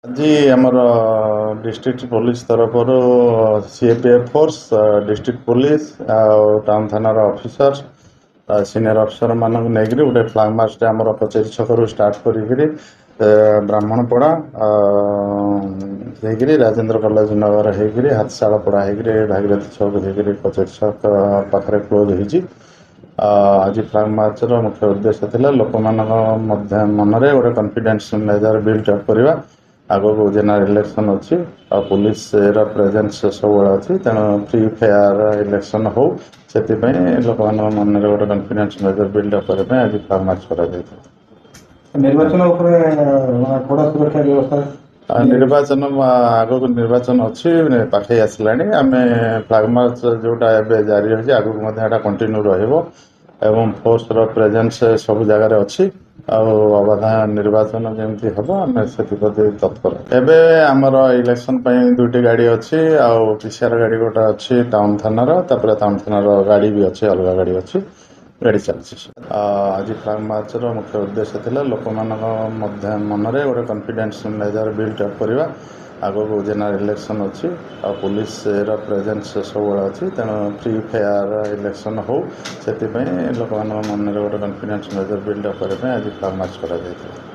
ଆଜି ଆମର district police ତରଫରୁ ସିଏପିଏଫ୍ ଫୋର୍ସ ଡିଷ୍ଟ୍ରିକ୍ଟ ପୋଲିସ ଆଉ ଟାଉନ୍ ଥାନାର ଅଫିସର ସିନିୟର ଅଫିସର ମାନଙ୍କୁ ନେଇକରି ଗୋଟେ ଫ୍ଲାଗ ମାର୍ଚଟେ ଆମର କଚେରୀ ଛକରୁ ଷ୍ଟାର୍ଟ କରିକିରି ବ୍ରାହ୍ମଣପଡ଼ା ହେଇକିରି ରାଜେନ୍ଦ୍ର କଲେଜ ନଗର ହେଇକିରି ହାତଶାଳପଡ଼ା ହେଇକିରି ଭାଗୀରଥୀ ଛକ ହେଇକିରି କଚେରୀ ଛକ ପାଖରେ କ୍ଲୋଜ୍ ହେଇଛି। ଆଜି ଫ୍ଲାଗ ମାର୍ଚ୍ଚର ମୁଖ୍ୟ ଉଦ୍ଦେଶ୍ୟ ଥିଲା ଲୋକମାନଙ୍କ ମନରେ ଗୋଟେ କନଫିଡେନ୍ସ ମେଜର ବିଲ୍ଡ ଅପ୍ କରିବା। ଆଗକୁ ଜେନେରାଲ ଇଲେକ୍ସନ୍ ଅଛି ଆଉ ପୋଲିସର ପ୍ରେଜେନ୍ସ ସବୁବେଳେ ଅଛି, ତେଣୁ ଫ୍ରି ଫେୟାର ଇଲେକ୍ସନ୍ ହଉ ସେଥିପାଇଁ ଲୋକମାନଙ୍କ ମନରେ ଗୋଟେ କନଫିଡେନ୍ସ ମେଜର ବିଲ୍ଡ ଅପ୍ କରିବା ପାଇଁ ଆଜି ଫ୍ଲାଗ ମାର୍ଚ୍ଚ କରାଯାଇଥିଲା। ନିର୍ବାଚନ ଉପରେ କଡ଼ା ସୁରକ୍ଷା ବ୍ୟବସ୍ଥା ନିର୍ବାଚନ ଆଗକୁ ନିର୍ବାଚନ ଅଛି, ପାଖେଇ ଆସିଲାଣି। ଆମେ ଫ୍ଲାଗ ମାର୍ଚ୍ଚ ଯେଉଁଟା ଏବେ ଜାରି ରହିଛି ଆଗକୁ ମଧ୍ୟ ଏଇଟା କଣ୍ଟିନ୍ୟୁ ରହିବ ଏବଂ ଫୋର୍ସର ପ୍ରେଜେନ୍ସ ସବୁ ଜାଗାରେ ଅଛି ଆଉ ଅବାଧ ନିର୍ବାଚନ ଯେମିତି ହେବ ଆମେ ସେଥିପ୍ରତି ତତ୍ପର। ଏବେ ଆମର ଇଲେକ୍ସନ୍ ପାଇଁ 2ଟି ଗାଡ଼ି ଅଛି ଆଉ PCR ଗାଡ଼ି ଗୋଟେ ଅଛି ଟାଉନ୍ ଥାନାର, ତାପରେ ଟାଉନ୍ ଥାନାର ଗାଡ଼ି ବି ଅଛି, ଅଲଗା ଗାଡ଼ି ଅଛି, ଗାଡ଼ି ଚାଲିଛି। ଆଜି ଫ୍ଲାଗ ମାର୍ଚ୍ଚର ମୁଖ୍ୟ ଉଦ୍ଦେଶ୍ୟ ଥିଲା ଲୋକମାନଙ୍କ ମନରେ ଗୋଟେ କନଫିଡେନ୍ସ ମେଜର ବିଲ୍ଡ ଅପ୍ କରିବା। ଆଗକୁ ଜେନେରାଲ ଇଲେକ୍ସନ୍ ଅଛି ଆଉ ପୋଲିସର ପ୍ରେଜେନ୍ସ ସବୁବେଳେ ଅଛି, ତେଣୁ ଫ୍ରି ଫେୟାର ଇଲେକ୍ସନ୍ ହଉ ସେଥିପାଇଁ ଲୋକମାନଙ୍କ ମନରେ ଗୋଟେ କନଫିଡେନ୍ସ ମେଜର ବିଲ୍ଡ ଅପ୍ କରିବା ପାଇଁ ଆଜି ଫ୍ଲାଗ ମାର୍ଚ୍ଚ କରାଯାଇଥିଲା।